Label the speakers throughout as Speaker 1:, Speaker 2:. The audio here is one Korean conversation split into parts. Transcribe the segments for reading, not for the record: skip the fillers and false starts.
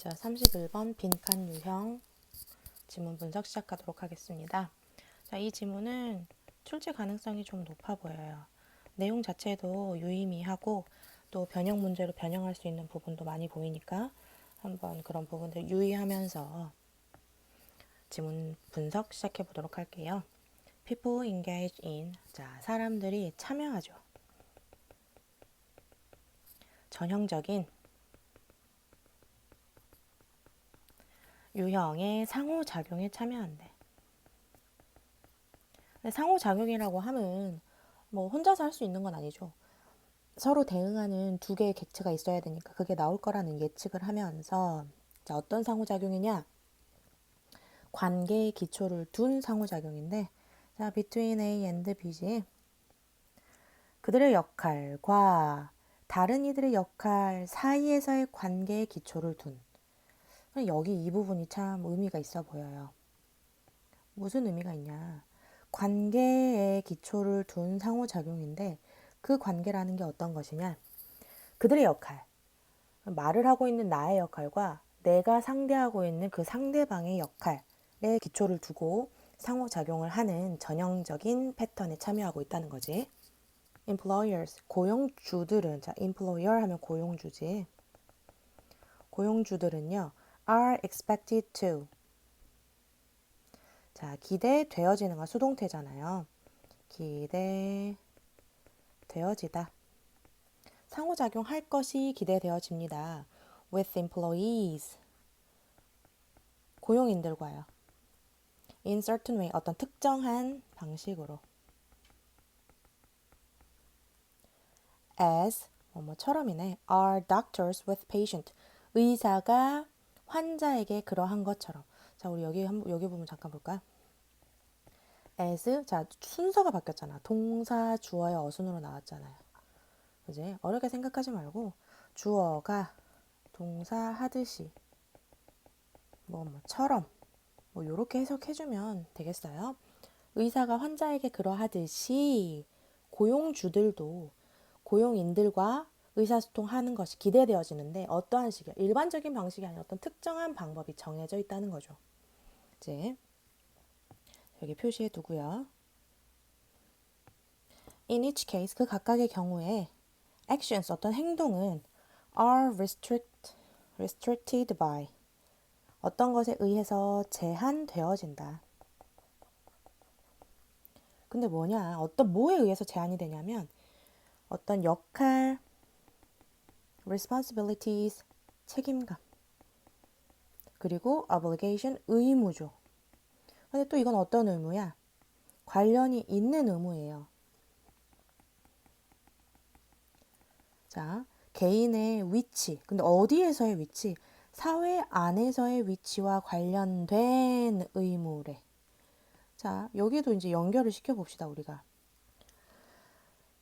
Speaker 1: 자, 31번 빈칸 유형 지문 분석 시작하도록 하겠습니다. 자, 이 지문은 출제 가능성이 좀 높아 보여요. 내용 자체도 유의미하고 또 변형 문제로 변형할 수 있는 부분도 많이 보이니까 한번 그런 부분들 유의하면서 지문 분석 시작해 보도록 할게요. People engage in. 자, 사람들이 참여하죠. 전형적인 유형의 상호작용에 참여한대. 근데 상호작용이라고 하면 뭐 혼자서 할 수 있는 건 아니죠. 서로 대응하는 두 개의 객체가 있어야 되니까 그게 나올 거라는 예측을 하면서 자, 어떤 상호작용이냐? 관계의 기초를 둔 상호작용인데 자, between A and B지. 그들의 역할과 다른 이들의 역할 사이에서의 관계의 기초를 둔. 여기 이 부분이 참 의미가 있어 보여요. 무슨 의미가 있냐? 관계의 기초를 둔 상호작용인데 그 관계라는 게 어떤 것이냐? 그들의 역할, 말을 하고 있는 나의 역할과 내가 상대하고 있는 그 상대방의 역할에 기초를 두고 상호작용을 하는 전형적인 패턴에 참여하고 있다는 거지. employers, 고용주들은, 자, employer 하면 고용주지. 고용주들은요, are expected to. 자, 기대되어지는 건 수동태잖아요. 기대되어지다. 상호작용할 것이 기대되어집니다. with employees. 고용인들과요. in certain way. 어떤 특정한 방식으로. as 뭐뭐처럼이네. are doctors with patient. 의사가 환자에게 그러한 것처럼. 자, 우리 여기 부분 잠깐 볼까? as. 자, 순서가 바뀌었잖아. 동사, 주어의 어순으로 나왔잖아요. 그지? 어렵게 생각하지 말고 주어가 동사 하듯이 뭐처럼 뭐 요렇게 해석해주면 되겠어요. 의사가 환자에게 그러하듯이 고용주들도 고용인들과 의사소통하는 것이 기대되어지는데 어떠한 식이야? 일반적인 방식이 아니라 어떤 특정한 방법이 정해져 있다는 거죠. 이제 여기 표시해 두고요. In each case, 그 각각의 경우에 actions, 어떤 행동은 are restricted by, 어떤 것에 의해서 제한되어진다. 근데 뭐냐? 뭐에 의해서 제한이 되냐면 어떤 역할, responsibilities, 책임감, 그리고 obligation, 의무죠. 근데 또 이건 어떤 의무야? 관련이 있는 의무예요. 자, 개인의 위치. 근데 어디에서의 위치? 사회 안에서의 위치와 관련된 의무래. 자, 여기도 이제 연결을 시켜봅시다, 우리가.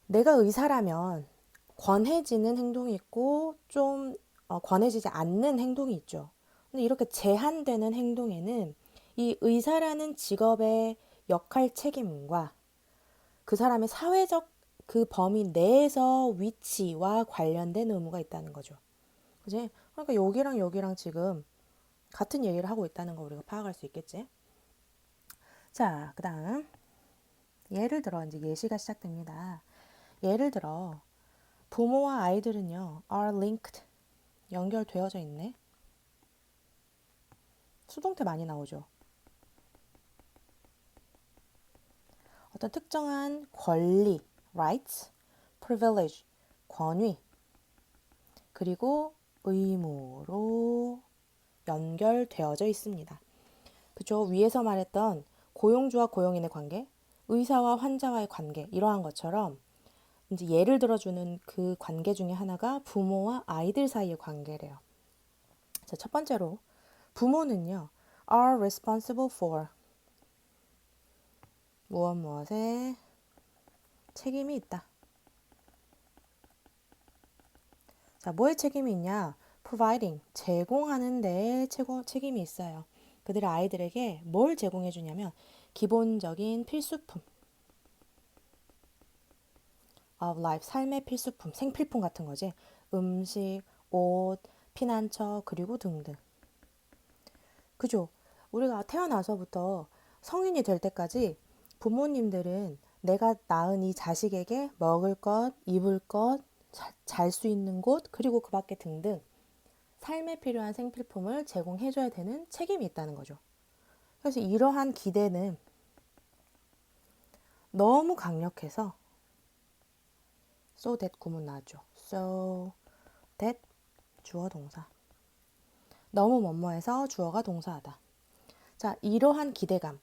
Speaker 1: 내가 의사라면 권해지는 행동이 있고 좀 권해지지 않는 행동이 있죠. 근데 이렇게 제한되는 행동에는 이 의사라는 직업의 역할 책임과 그 사람의 사회적 그 범위 내에서 위치와 관련된 의무가 있다는 거죠. 그지? 그러니까 여기랑 지금 같은 얘기를 하고 있다는 거 우리가 파악할 수 있겠지? 자, 그 다음 예를 들어 이제 예시가 시작됩니다. 예를 들어 부모와 아이들은요 are linked, 연결되어져 있네. 수동태 많이 나오죠. 어떤 특정한 권리, rights, privilege, 권위, 그리고 의무로 연결되어져 있습니다. 그죠? 위에서 말했던 고용주와 고용인의 관계, 의사와 환자와의 관계, 이러한 것처럼 이제 예를 들어주는 그 관계 중에 하나가 부모와 아이들 사이의 관계래요. 자, 첫 번째로 부모는요, are responsible for 무엇에 책임이 있다. 자, 뭐에 책임이 있냐? providing, 제공하는 데에 책임이 있어요. 그들의 아이들에게 뭘 제공해 주냐면 기본적인 필수품 of life, 삶의 필수품, 생필품 같은 거지. 음식, 옷, 피난처, 그리고 등등. 그죠? 우리가 태어나서부터 성인이 될 때까지 부모님들은 내가 낳은 이 자식에게 먹을 것, 입을 것, 잘 수 있는 곳, 그리고 그 밖에 등등 삶에 필요한 생필품을 제공해줘야 되는 책임이 있다는 거죠. 그래서 이러한 기대는 너무 강력해서 so that 구문 나왔죠. so that 주어 동사. 너무 뭐뭐해서 주어가 동사하다. 자, 이러한 기대감.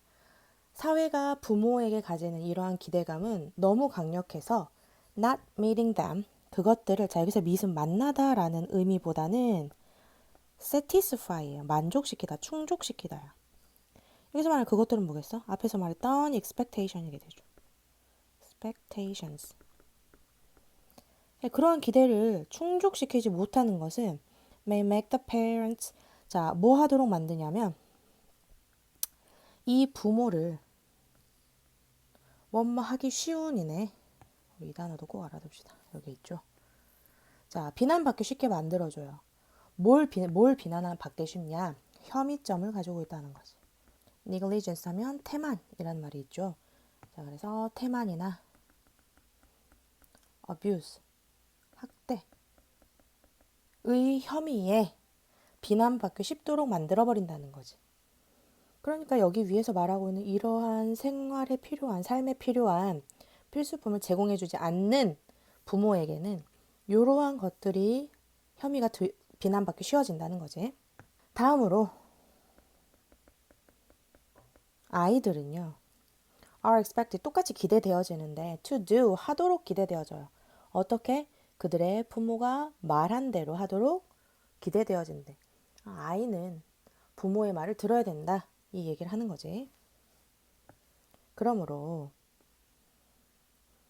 Speaker 1: 사회가 부모에게 가지는 이러한 기대감은 너무 강력해서 not meeting them. 그것들을 자 여기서 meet은 만나다라는 의미보다는 satisfy예요. 만족시키다, 충족시키다야. 여기서 말하는 그것들은 뭐겠어? 앞에서 말했던 expectation이게 되죠. expectations. 그러한 기대를 충족시키지 못하는 것은 may make the parents 자, 뭐 하도록 만드냐면 이 부모를 뭐뭐 하기 쉬운이네. 우리 이 단어도 꼭 알아둡시다. 여기 있죠. 자, 비난받기 쉽게 만들어줘요. 뭘 비난받기 쉽냐? 혐의점을 가지고 있다는 거지. negligence 하면 태만이라는 말이 있죠. 자, 그래서 태만이나 abuse, 학대의 혐의에 비난받기 쉽도록 만들어버린다는 거지. 그러니까 여기 위에서 말하고 있는 이러한 생활에 필요한, 삶에 필요한 필수품을 제공해주지 않는 부모에게는 이러한 것들이 비난받기 쉬워진다는 거지. 다음으로 아이들은요. are expected 똑같이 기대되어지는데 to do 하도록 기대되어져요. 어떻게? 그들의 부모가 말한 대로 하도록 기대되어진대. 아이는 부모의 말을 들어야 된다. 이 얘기를 하는 거지. 그러므로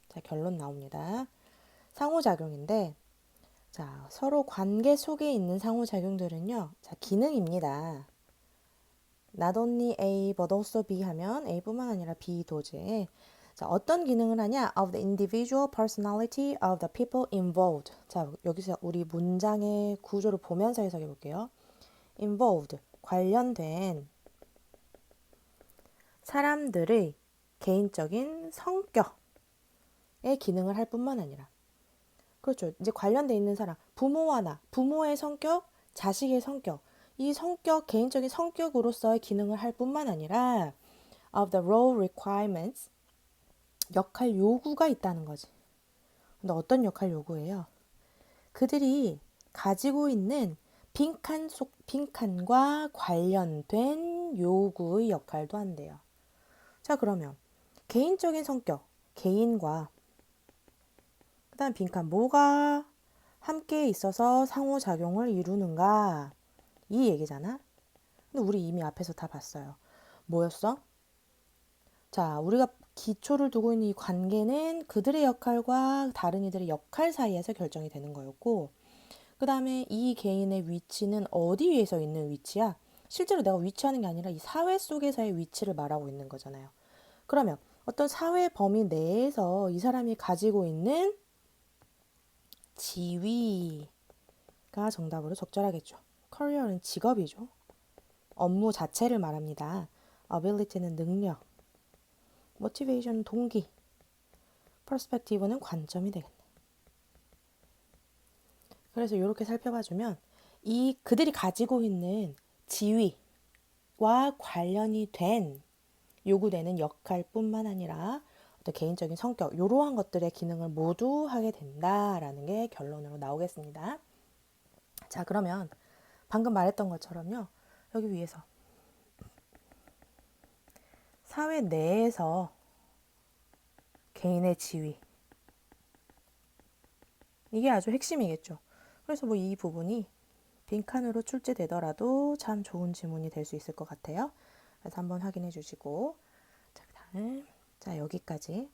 Speaker 1: 자, 결론 나옵니다. 상호작용인데 자, 서로 관계 속에 있는 상호작용들은요. 자, 기능입니다. Not only A but also B 하면 A뿐만 아니라 B도지. 자, 어떤 기능을 하냐? Of the individual personality of the people involved. 자, 여기서 우리 문장의 구조를 보면서 해석해 볼게요. involved, 관련된 사람들의 개인적인 성격의 기능을 할 뿐만 아니라 그렇죠. 이제 관련돼 있는 사람, 부모와 나, 부모의 성격, 자식의 성격, 이 성격, 개인적인 성격으로서의 기능을 할 뿐만 아니라 of the role requirements, 역할 요구가 있다는 거지. 근데 어떤 역할 요구예요? 그들이 가지고 있는 빈칸과 관련된 요구의 역할도 한대요. 자, 그러면 개인적인 성격, 개인과 그 다음 빈칸, 뭐가 함께 있어서 상호작용을 이루는가? 이 얘기잖아. 근데 우리 이미 앞에서 다 봤어요. 뭐였어? 자, 우리가 기초를 두고 있는 이 관계는 그들의 역할과 다른 이들의 역할 사이에서 결정이 되는 거였고, 그 다음에 이 개인의 위치는 어디 위에서 있는 위치야? 실제로 내가 위치하는 게 아니라 이 사회 속에서의 위치를 말하고 있는 거잖아요. 그러면 어떤 사회 범위 내에서 이 사람이 가지고 있는 지위가 정답으로 적절하겠죠. 커리어는 직업이죠. 업무 자체를 말합니다. ability는 능력, motivation은 동기, perspective는 관점이 되겠네. 그래서 이렇게 살펴봐주면 이 그들이 가지고 있는 지위와 관련이 된 요구되는 역할뿐만 아니라 어떤 개인적인 성격 이러한 것들의 기능을 모두 하게 된다라는 게 결론으로 나오겠습니다. 자, 그러면 방금 말했던 것처럼요. 여기 위에서 사회 내에서 개인의 지위 이게 아주 핵심이겠죠. 그래서 뭐 이 부분이 빈칸으로 출제되더라도 참 좋은 지문이 될 수 있을 것 같아요. 그래서 한번 확인해 주시고 자, 그다음 자, 여기까지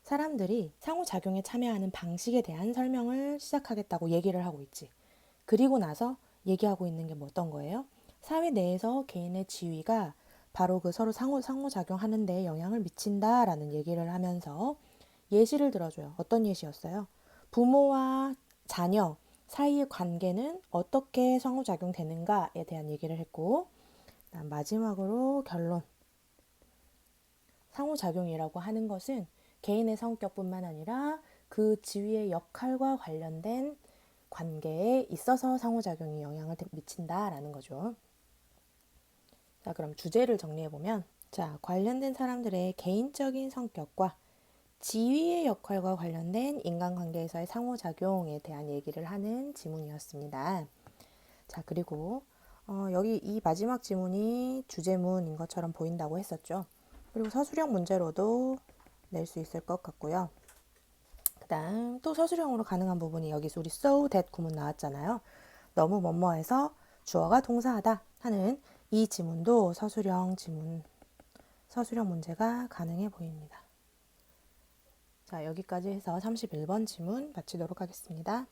Speaker 1: 사람들이 상호작용에 참여하는 방식에 대한 설명을 시작하겠다고 얘기를 하고 있지. 그리고 나서 얘기하고 있는 게 뭐 어떤 거예요? 사회 내에서 개인의 지위가 바로 그 서로 상호작용하는 데 영향을 미친다라는 얘기를 하면서 예시를 들어줘요. 어떤 예시였어요? 부모와 자녀 사이의 관계는 어떻게 상호작용되는가에 대한 얘기를 했고, 그다음 마지막으로 결론. 상호작용이라고 하는 것은 개인의 성격뿐만 아니라 그 지위의 역할과 관련된 관계에 있어서 상호작용이 영향을 미친다라는 거죠. 자, 그럼 주제를 정리해보면, 자, 관련된 사람들의 개인적인 성격과 지위의 역할과 관련된 인간관계에서의 상호작용에 대한 얘기를 하는 지문이었습니다. 자, 그리고 여기 이 마지막 지문이 주제문인 것처럼 보인다고 했었죠. 그리고 서술형 문제로도 낼 수 있을 것 같고요. 그 다음 또 서술형으로 가능한 부분이 여기서 우리 so that 구문 나왔잖아요. 너무 뭐뭐해서 주어가 동사하다 하는 이 지문도 서술형 문제가 가능해 보입니다. 자, 여기까지 해서 31번 지문 마치도록 하겠습니다.